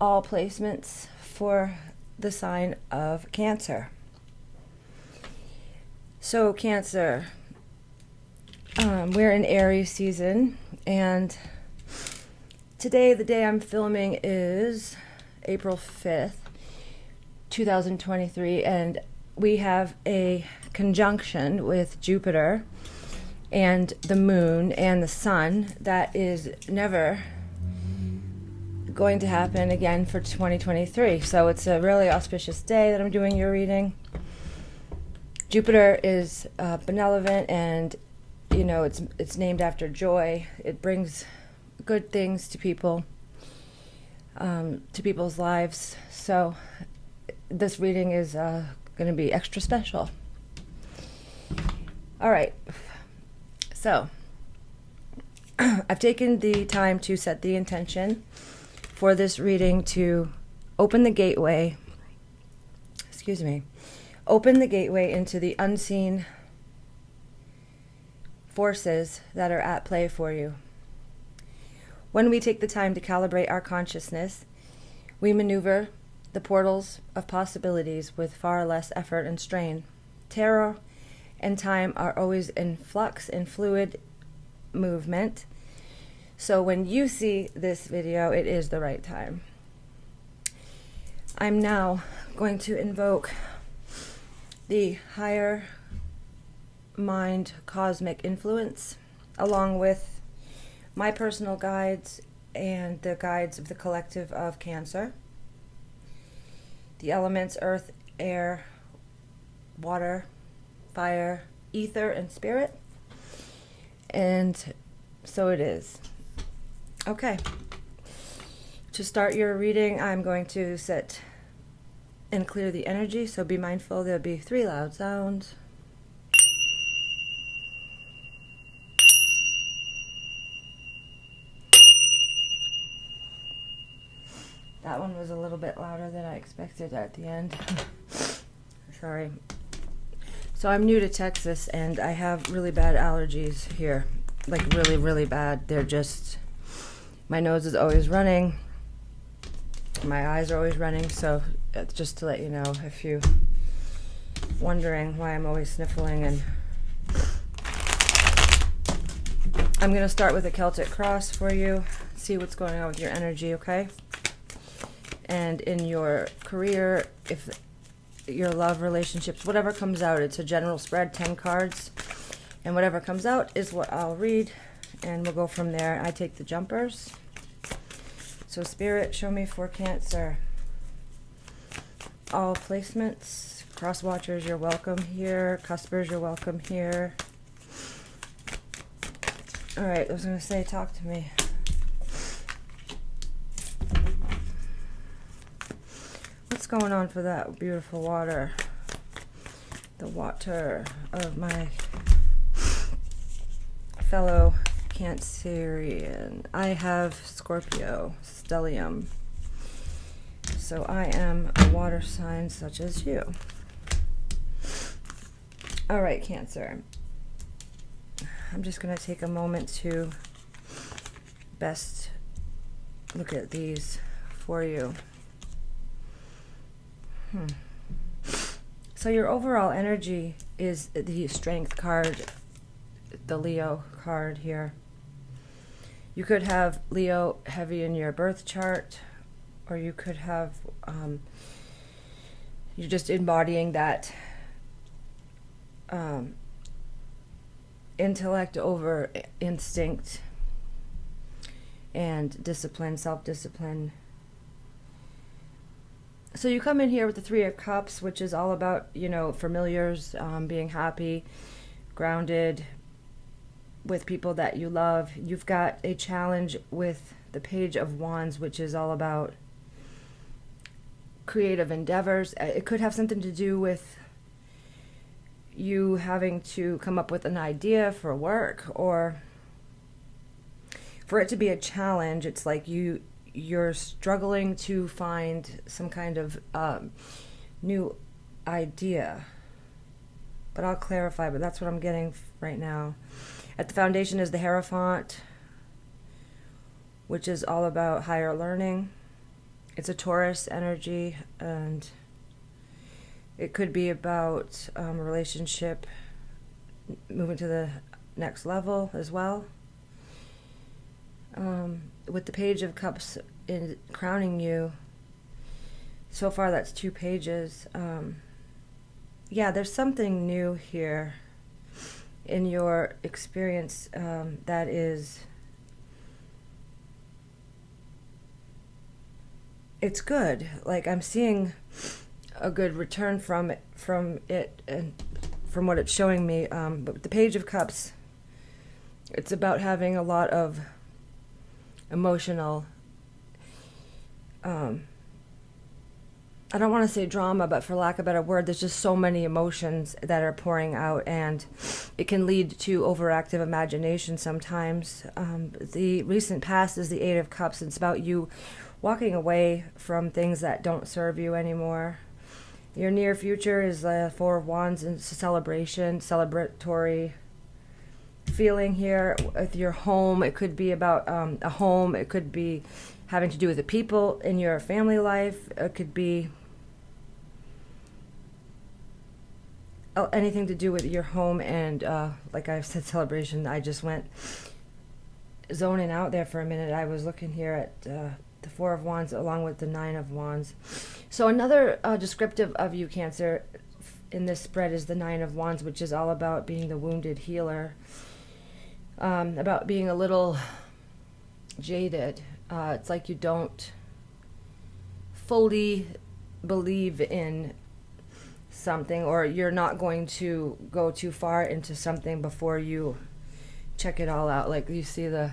all placements for the sign of Cancer. So Cancer, we're in Aries season, and today, the day I'm filming, is April 5th, 2023, and we have a conjunction with Jupiter and the moon and the sun that is never going to happen again for 2023. So it's a really auspicious day that I'm doing your reading. Jupiter is benevolent, and it's named after joy. It brings good things to people, to people's lives. So this reading is going to be extra special. All right. So I've taken the time to set the intention for this reading to open the gateway into the unseen forces that are at play for you. When we take the time to calibrate our consciousness, we maneuver the portals of possibilities with far less effort and strain. Tarot and time are always in flux and fluid movement. So when you see this video, it is the right time. I'm now going to invoke the higher mind cosmic influence, along with my personal guides and the guides of the collective of Cancer. The elements earth, air, water, fire, ether, and spirit. And so it is. Okay. To start your reading, I'm going to set and clear the energy, so be mindful there'll be 3 loud sounds. That one was a little bit louder than I expected at the end. Sorry. So I'm new to Texas, and I have really bad allergies here. Like really, really bad. They're just, my nose is always running. My eyes are always running. So just to let you know, if you're wondering why I'm always sniffling. And I'm going to start with a Celtic cross for you. See what's going on with your energy, okay? And in your career, if your love, relationships, whatever comes out, it's a general spread, 10 cards. And whatever comes out is what I'll read, and we'll go from there. I take the jumpers. So Spirit, show me for Cancer. All placements. Cross watchers, you're welcome here. Cuspers, you're welcome here. All right, I was going to say, talk to me. What's going on for that beautiful water? The water of my fellow Cancerian. I have Scorpio, stellium. So I am a water sign such as you. All right, Cancer. I'm just going to take a moment to best look at these for you. So your overall energy is the Strength card, the Leo card here. You could have Leo heavy in your birth chart, or you could have, you're just embodying that intellect over instinct and discipline, self-discipline. So you come in here with the 3 of Cups, which is all about, familiars, being happy, grounded with people that you love. You've got a challenge with the Page of Wands, which is all about creative endeavors. It could have something to do with you having to come up with an idea for work, or for it to be a challenge. It's like you're struggling to find some kind of new idea. But I'll clarify, but that's what I'm getting right now. At the foundation is the Hierophant, which is all about higher learning, It's a Taurus energy, and it could be about a relationship moving to the next level as well. With the Page of Cups in crowning you, so far that's 2 pages. Yeah, there's something new here in your experience that is, it's good. Like, I'm seeing a good return from it and from what it's showing me. But with the Page of Cups, it's about having a lot of emotional, I don't want to say drama, but for lack of a better word, there's just so many emotions that are pouring out, and it can lead to overactive imagination sometimes. The recent past is the 8 of Cups. It's about you walking away from things that don't serve you anymore. Your near future is the 4 of Wands, and it's a celebration, celebratory feeling here with your home. It could be about a home. It could be having to do with the people in your family life. It could be anything to do with your home. And like I said, celebration. I just went zoning out there for a minute. I was looking here at the 4 of Wands along with the 9 of Wands. So another descriptive of you, Cancer, in this spread is the 9 of Wands, which is all about being the wounded healer, about being a little jaded. It's like you don't fully believe in something, or you're not going to go too far into something before you check it all out. Like you see the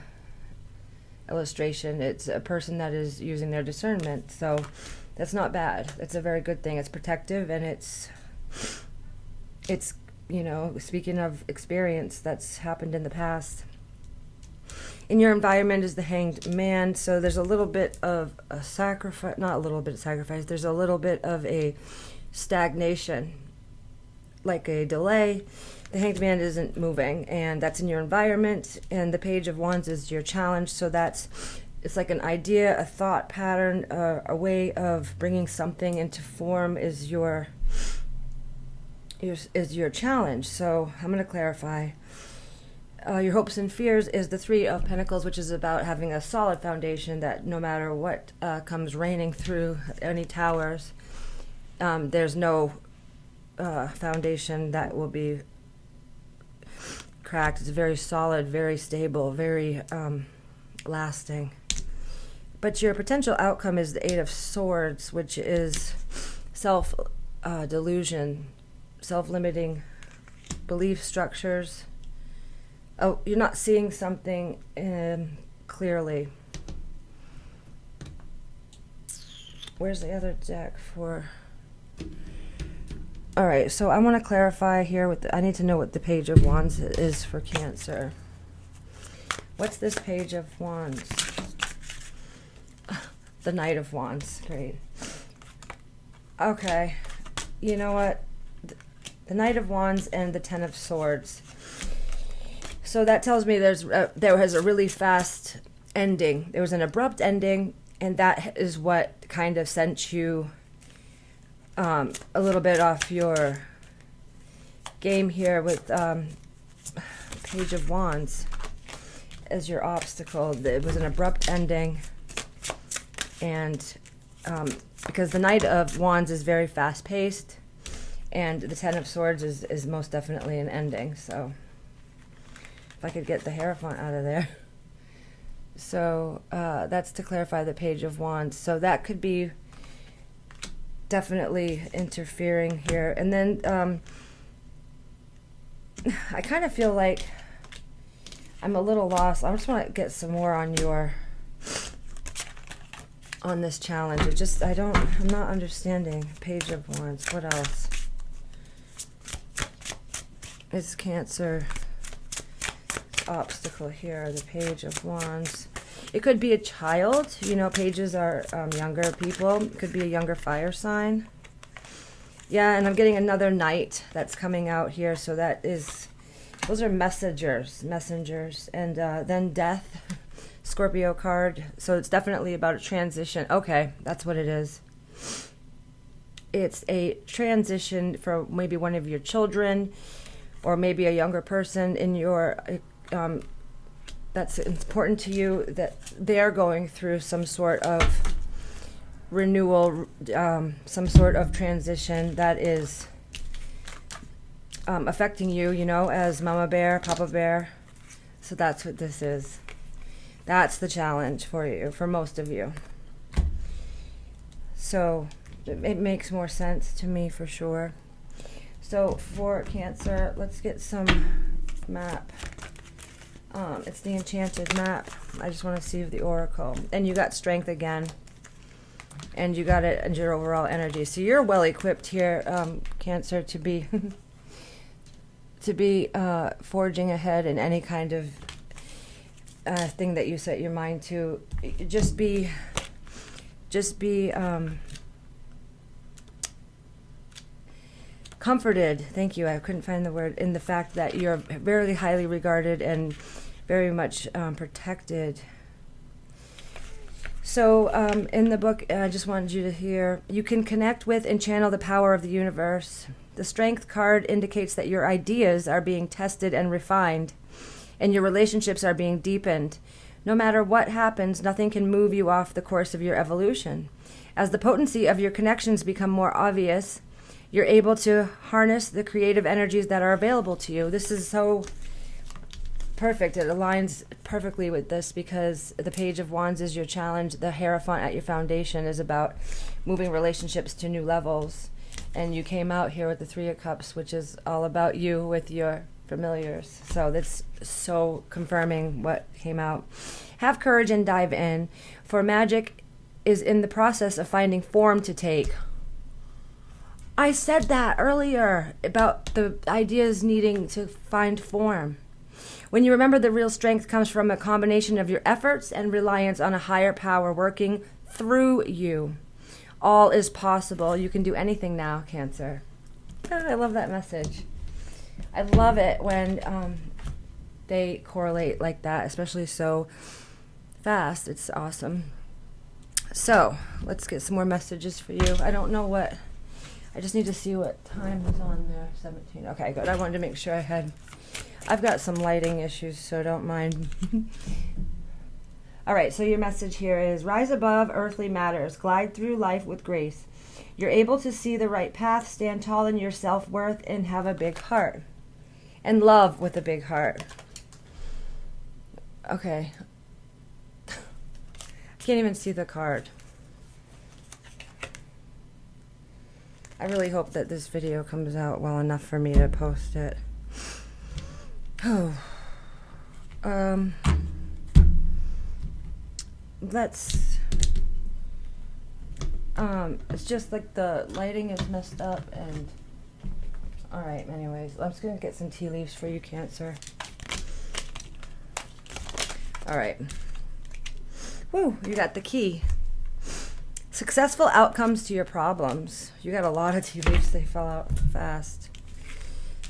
illustration, it's a person that is using their discernment. So that's not bad. It's a very good thing. It's protective, and it's you know, speaking of experience that's happened in the past. In your environment is the Hanged Man, so there's a little bit of a sacrifice, not a little bit of sacrifice, there's a little bit of a stagnation, like a delay. The Hanged Man isn't moving, and that's in your environment, and the Page of Wands is your challenge, so it's like an idea, a thought pattern, a way of bringing something into form is your challenge. So I'm going to clarify. Your hopes and fears is the 3 of Pentacles, which is about having a solid foundation that no matter what comes raining through any towers, there's no foundation that will be cracked. It's very solid, very stable, very lasting. But your potential outcome is the 8 of Swords, which is self-delusion, self-limiting belief structures. Oh, you're not seeing something clearly. Where's the other deck for? All right, so I want to clarify here I need to know what the Page of Wands is for Cancer. What's this Page of Wands? The Knight of Wands. Great. Okay. You know what? The Knight of Wands and the 10 of Swords. So that tells me there was a really fast ending. There was an abrupt ending, and that is what kind of sent you a little bit off your game here with Page of Wands as your obstacle. It was an abrupt ending, and because the Knight of Wands is very fast-paced, and the 10 of Swords is most definitely an ending. So if I could get the Hierophant out of there. So that's to clarify the Page of Wands. So that could be definitely interfering here. And then I kind of feel like I'm a little lost. I just want to get some more on this challenge. I'm not understanding. Page of Wands. What else? It's Cancer obstacle here, the Page of Wands. It could be a child. You know, pages are younger people. It could be a younger fire sign. Yeah, and I'm getting another knight that's coming out here. So those are messengers. And then death. Scorpio card. So it's definitely about a transition. Okay, that's what it is. It's a transition for maybe one of your children or maybe a younger person in your that's important to you, that they're going through some sort of renewal, some sort of transition that is affecting you, you know, as Mama Bear, Papa Bear. So that's what this is. That's the challenge for you, for most of you. So it makes more sense to me for sure. So for Cancer, let's get some map. It's the Enchanted map. I just want to see the Oracle. And you got Strength again. And you got it in your overall energy. So you're well equipped here, Cancer, to be forging ahead in any kind of thing that you set your mind to. Just be comforted. Thank you. I couldn't find the word. In the fact that you're very highly regarded and very much protected. So in the book, I just wanted you to hear, you can connect with and channel the power of the universe. The Strength card indicates that your ideas are being tested and refined, and your relationships are being deepened. No matter what happens, nothing can move you off the course of your evolution. As the potency of your connections become more obvious, you're able to harness the creative energies that are available to you. This is so perfect. It aligns perfectly with this because the Page of Wands is your challenge. The Hierophant at your foundation is about moving relationships to new levels. And you came out here with the Three of Cups, which is all about you with your familiars. So that's so confirming what came out. Have courage and dive in, for magic is in the process of finding form to take. I said that earlier about the ideas needing to find form. When you remember the real strength comes from a combination of your efforts and reliance on a higher power working through you. All is possible. You can do anything now, Cancer. Oh, I love that message. I love it when they correlate like that, especially so fast. It's awesome. So let's get some more messages for you. I don't know what, I just need to see what time is on there. 17. Okay, good. I wanted to make sure I've got some lighting issues, so don't mind. All right, so your message here is, rise above earthly matters, glide through life with grace. You're able to see the right path, stand tall in your self-worth, and have a big heart. And love with a big heart. Okay. I can't even see the card. I really hope that this video comes out well enough for me to post it. Oh. It's just like the lighting is messed up and, all right, anyways, I'm just going to get some tea leaves for you, Cancer. All right. Woo, you got the key. Successful outcomes to your problems. You got a lot of tea leaves, they fell out fast.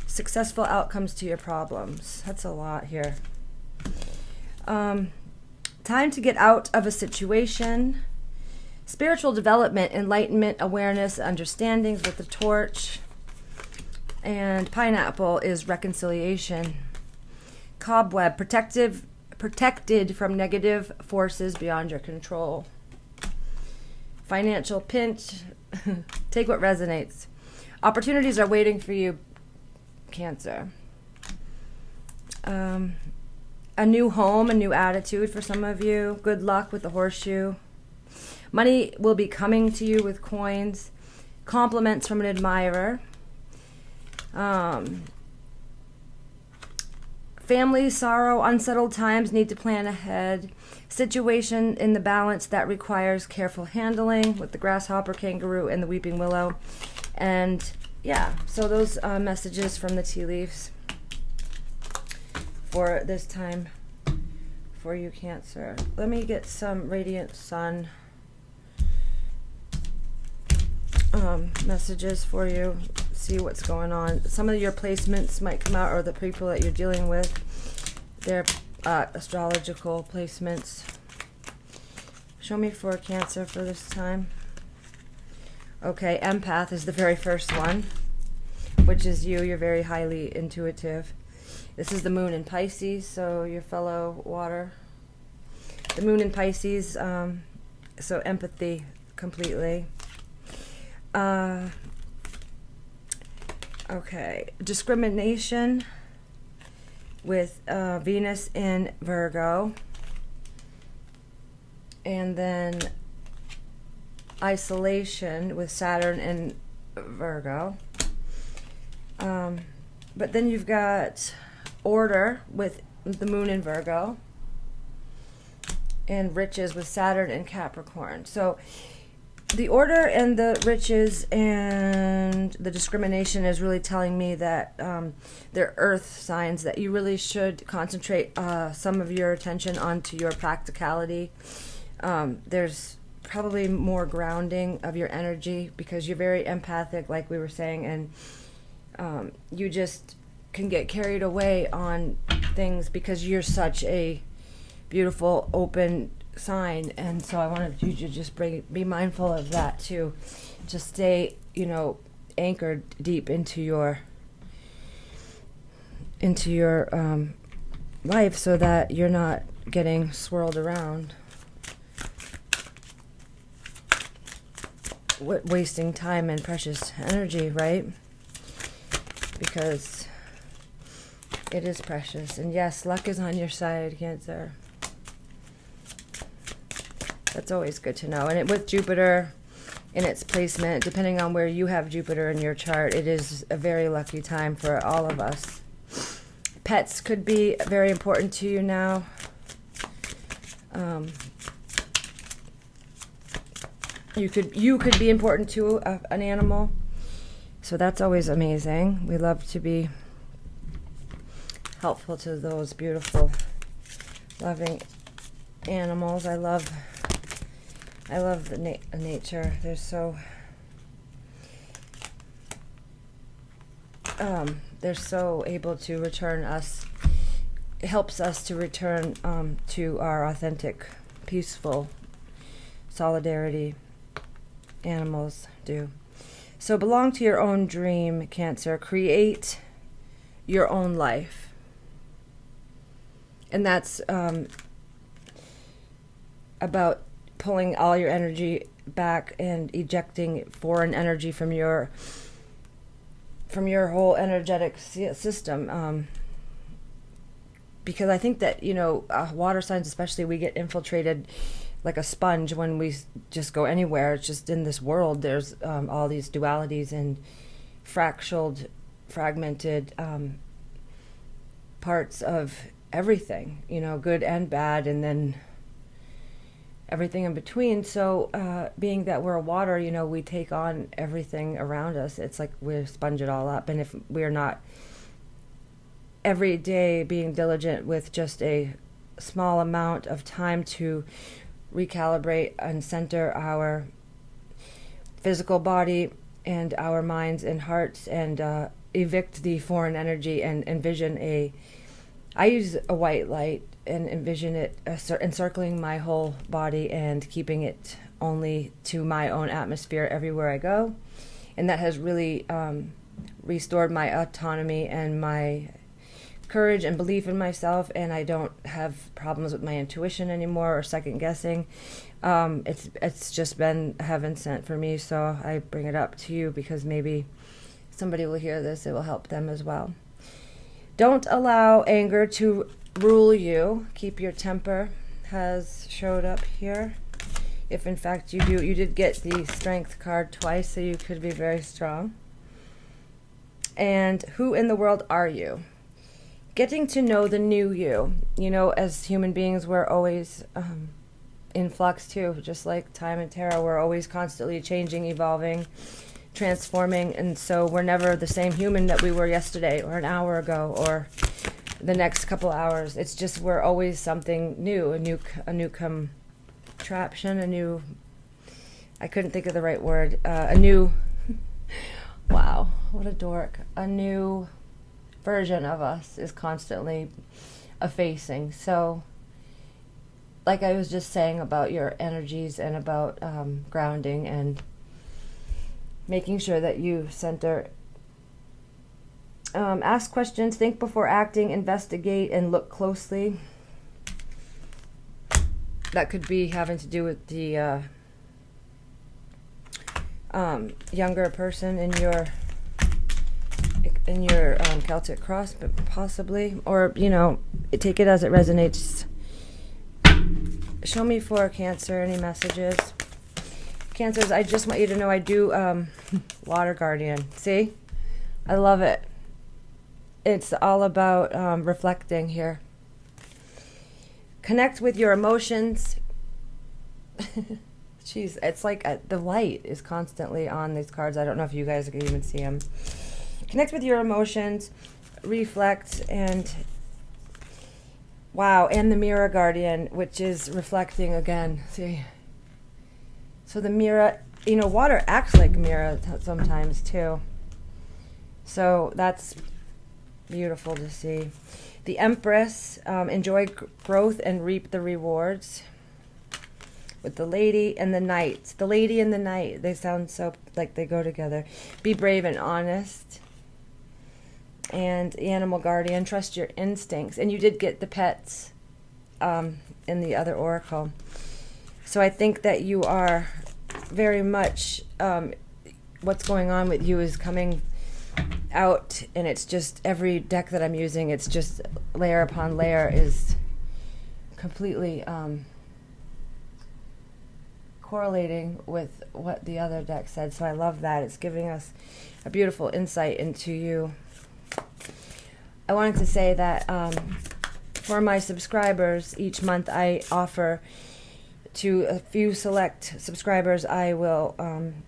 Successful outcomes to your problems. That's a lot here. Time to get out of a situation. Spiritual development, enlightenment, awareness, understandings with the torch. And pineapple is reconciliation. Cobweb, protected from negative forces beyond your control. Financial pinch. Take what resonates. Opportunities are waiting for you, Cancer. A new home, a new attitude for some of you. Good luck with the horseshoe. Money will be coming to you with coins. Compliments from an admirer. Family sorrow, unsettled times, need to plan ahead. Situation in the balance that requires careful handling with the grasshopper, kangaroo, and the weeping willow. And yeah, so those messages from the tea leaves for this time for you, Cancer. Let me get some radiant sun messages for you. See what's going on. Some of your placements might come out, or the people that you're dealing with, they're astrological placements. Show me for Cancer for this time. Okay, empath is the very first one, which is you. You're very highly intuitive. This is the moon in Pisces, so your fellow water. The moon in Pisces, so empathy completely. Okay, discrimination with Venus in Virgo. And then isolation with Saturn in Virgo. But then you've got order with the moon in Virgo. And riches with Saturn in Capricorn. So the order and the riches and the discrimination is really telling me that they're earth signs, that you really should concentrate some of your attention onto your practicality. There's probably more grounding of your energy because you're very empathic, like we were saying, and you just can get carried away on things because you're such a beautiful, open sign. And so I wanted you to just be mindful of that too. Just stay, anchored deep into your life so that you're not getting swirled around, wasting time and precious energy, right? Because it is precious. And yes, luck is on your side, Cancer. That's always good to know. And with Jupiter in its placement, depending on where you have Jupiter in your chart, it is a very lucky time for all of us. Pets could be very important to you now. You could be important to an animal. So that's always amazing. We love to be helpful to those beautiful, loving animals. I love the nature. They're so able to return us. It helps us to return to our authentic, peaceful solidarity. Animals do. So belong to your own dream, Cancer. Create your own life. And that's about pulling all your energy back and ejecting foreign energy from your whole energetic system. Because I think that, water signs especially, we get infiltrated like a sponge when we just go anywhere. It's just in this world, there's all these dualities and fragmented parts of everything, good and bad, and then everything in between. So being that we're water, we take on everything around us. It's like we sponge it all up. And if we're not every day being diligent with just a small amount of time to recalibrate and center our physical body and our minds and hearts and evict the foreign energy and envision I use a white light and envision it encircling my whole body and keeping it only to my own atmosphere everywhere I go. And that has really restored my autonomy and my courage and belief in myself, and I don't have problems with my intuition anymore or second guessing. It's just been heaven sent for me, so I bring it up to you because maybe somebody will hear this. It will help them as well. Don't allow anger to rule you. Keep your temper has showed up here. If in fact you did get the Strength card twice, so you could be very strong. And who in the world are you? Getting to know the new you. As human beings, we're always in flux too, just like time and tarot. We're always constantly changing, evolving, transforming, and so we're never the same human that we were yesterday or an hour ago or the next couple hours. It's just we're always something new, a new contraption, I couldn't think of the right word, a new, wow, what a dork, a new version of us is constantly effacing. So, like I was just saying about your energies and about grounding and making sure that you center. Ask questions, think before acting, investigate, and look closely. That could be having to do with the younger person in your Celtic cross, but possibly, or take it as it resonates. Show me for Cancer any messages. Cancers, I just want you to know I do Water Guardian. See, I love it. It's all about reflecting here. Connect with your emotions. Jeez, it's like the light is constantly on these cards. I don't know if you guys can even see them. Connect with your emotions, reflect, and wow, and the Mirror Guardian, which is reflecting again. See? So the mirror, water acts like a mirror sometimes too. So that's beautiful to see. The Empress, enjoy growth and reap the rewards. With the Lady and the Knight. The Lady and the Knight, they sound so like they go together. Be brave and honest. And the Animal Guardian, trust your instincts. And you did get the pets in the other oracle. So I think that you are very much, what's going on with you is coming out, and it's just every deck that I'm using, it's just layer upon layer is completely correlating with what the other deck said. So I love that. It's giving us a beautiful insight into you. I wanted to say that for my subscribers, each month I offer to a few select subscribers, I will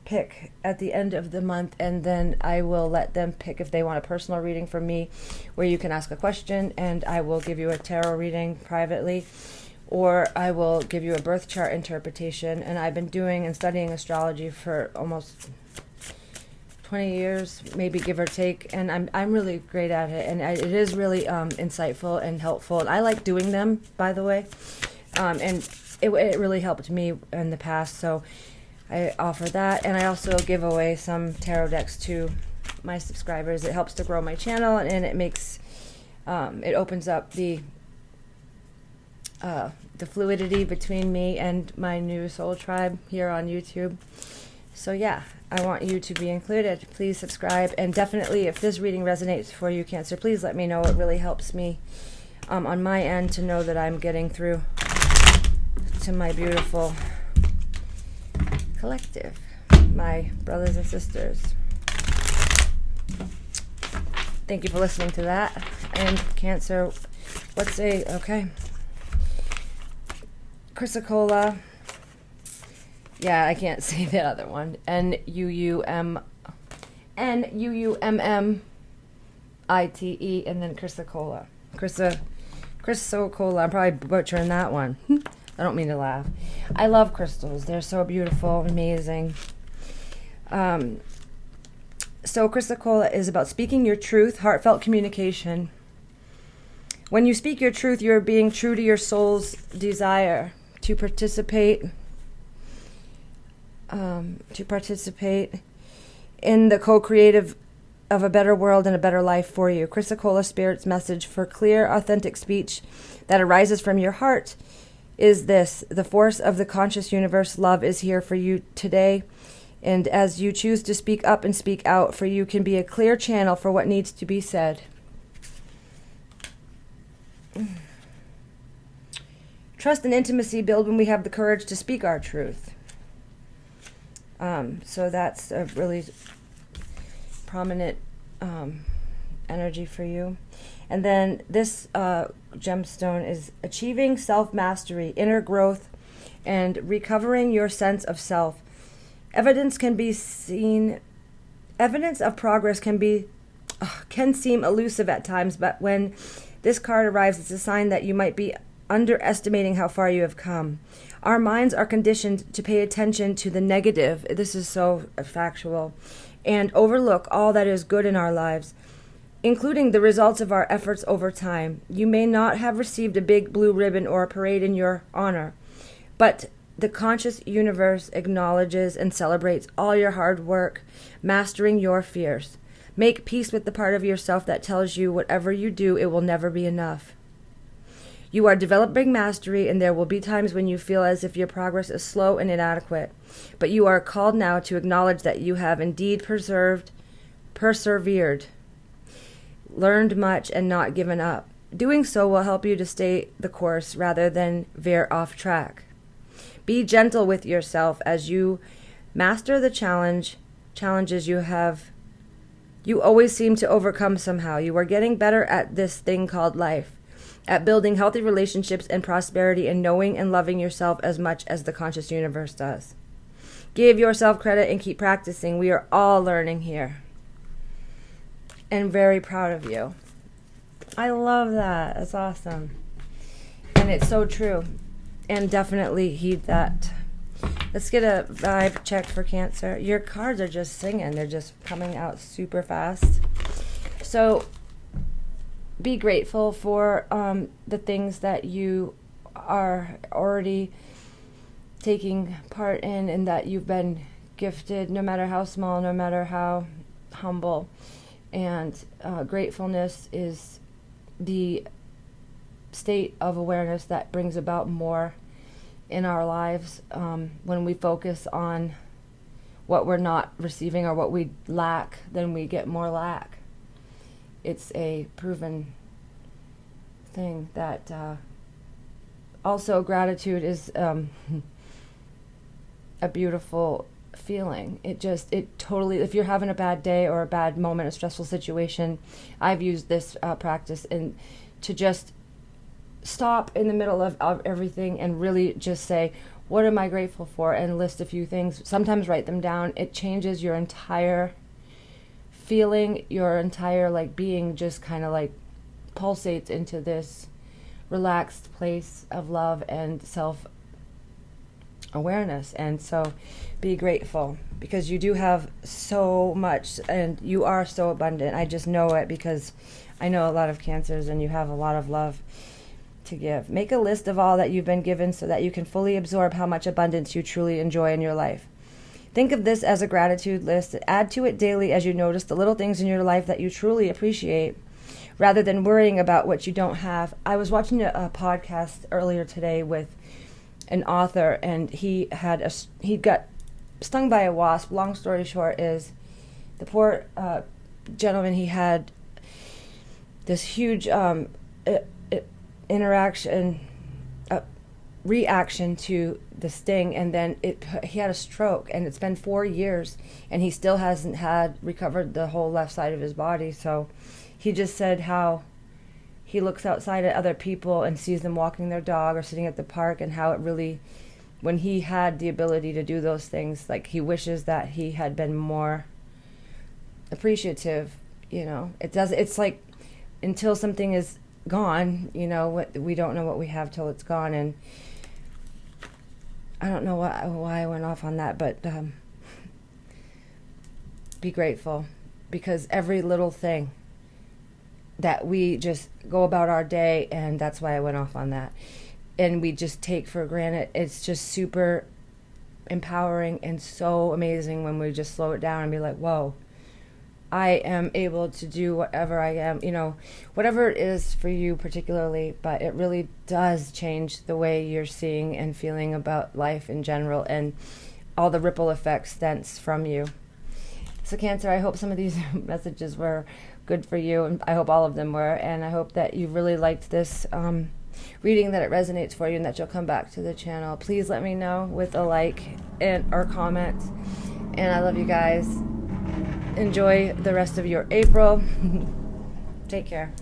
pick at the end of the month, and then I will let them pick if they want a personal reading from me, where you can ask a question and I will give you a tarot reading privately, or I will give you a birth chart interpretation. And I've been doing and studying astrology for almost 20 years, maybe give or take, and I'm really great at it, and it is really insightful and helpful, and I like doing them, by the way, and it really helped me in the past, so I offer that. And I also give away some tarot decks to my subscribers. It helps to grow my channel, and it makes it opens up the fluidity between me and my new soul tribe here on YouTube. So yeah, I want you to be included. Please subscribe, and definitely if this reading resonates for you, Cancer, please let me know. It really helps me on my end to know that I'm getting through to my beautiful collective, my brothers and sisters. Thank you for listening to that. And Cancer, okay. Chrysocolla. Yeah, I can't say the other one. N-U-U-M-M-I-T-E, and then Chrysocolla. Chrysocolla. I'm probably butchering that one. I don't mean to laugh. I love crystals. They're so beautiful, amazing. So Chrysocolla is about speaking your truth, heartfelt communication. When you speak your truth, you're being true to your soul's desire to participate in the co-creative of a better world and a better life for you. Chrysocolla Spirit's message for clear, authentic speech that arises from your heart is this: the force of the conscious universe, love, is here for you today. And as you choose to speak up and speak out, for you can be a clear channel for what needs to be said. Trust and intimacy build when we have the courage to speak our truth. So that's a really prominent energy for you. And then this gemstone is achieving self-mastery, inner growth, and recovering your sense of self. Evidence of progress can seem elusive at times, but when this card arrives, it's a sign that you might be underestimating how far you have come. Our minds are conditioned to pay attention to the negative, this is so factual, and overlook all that is good in our lives. including the results of our efforts over time. You may not have received a big blue ribbon or a parade in your honor, but the conscious universe acknowledges and celebrates all your hard work, mastering your fears. Make peace with the part of yourself that tells you whatever you do, it will never be enough. You are developing mastery, and there will be times when you feel as if your progress is slow and inadequate. But you are called now to acknowledge that you have indeed persevered, learned much, and not given up. Doing so will help you to stay the course rather than veer off track. Be gentle with yourself as you master the challenges you have. You always seem to overcome somehow. You are getting better at this thing called life, at building healthy relationships and prosperity, and knowing and loving yourself as much as the conscious universe does. Give yourself credit and keep practicing. We are all learning here. And very proud of you. I love that. That's awesome. And it's so true. And definitely heed that. Let's get a vibe check for Cancer. Your cards are just singing. They're just coming out super fast. So be grateful for the things that you are already taking part in and that you've been gifted, no matter how small, no matter how humble. And gratefulness is the state of awareness that brings about more in our lives. When we focus on what we're not receiving or what we lack, then we get more lack. It's a proven thing that also gratitude is a beautiful feeling. It totally, if you're having a bad day or a bad moment, a stressful situation, I've used this practice and to just stop in the middle of everything and really just say, what am I grateful for? And list a few things. Sometimes write them down. It changes your entire feeling, your entire being just kind of pulsates into this relaxed place of love and self-awareness. And so be grateful, because you do have so much and you are so abundant. I just know it because I know a lot of Cancers, and you have a lot of love to give. Make a list of all that you've been given so that you can fully absorb how much abundance you truly enjoy in your life. Think of this as a gratitude list. Add to it daily as you notice the little things in your life that you truly appreciate, rather than worrying about what you don't have. I was watching a podcast earlier today with an author, and he got stung by a wasp. Long story short is, the poor gentleman, he had this huge reaction to the sting, and then he had a stroke, and it's been 4 years, and he still hasn't recovered the whole left side of his body. So he just said how he looks outside at other people and sees them walking their dog or sitting at the park, and how it really, when he had the ability to do those things, he wishes that he had been more appreciative. It's like, until something is gone, we don't know what we have till it's gone. And I don't know why I went off on that, but be grateful, because every little thing that we just go about our day, and that's why I went off on that, and we just take for granted, it's just super empowering and so amazing when we just slow it down and be like, whoa, I am able to do whatever I am, whatever it is for you particularly, but it really does change the way you're seeing and feeling about life in general, and all the ripple effects thence from you. So Cancer, I hope some of these messages were good for you, and I hope all of them were, and I hope that you really liked this reading, that it resonates for you, and that you'll come back to the channel. Please let me know with a like or comment, and I love you guys. Enjoy the rest of your April. Take care.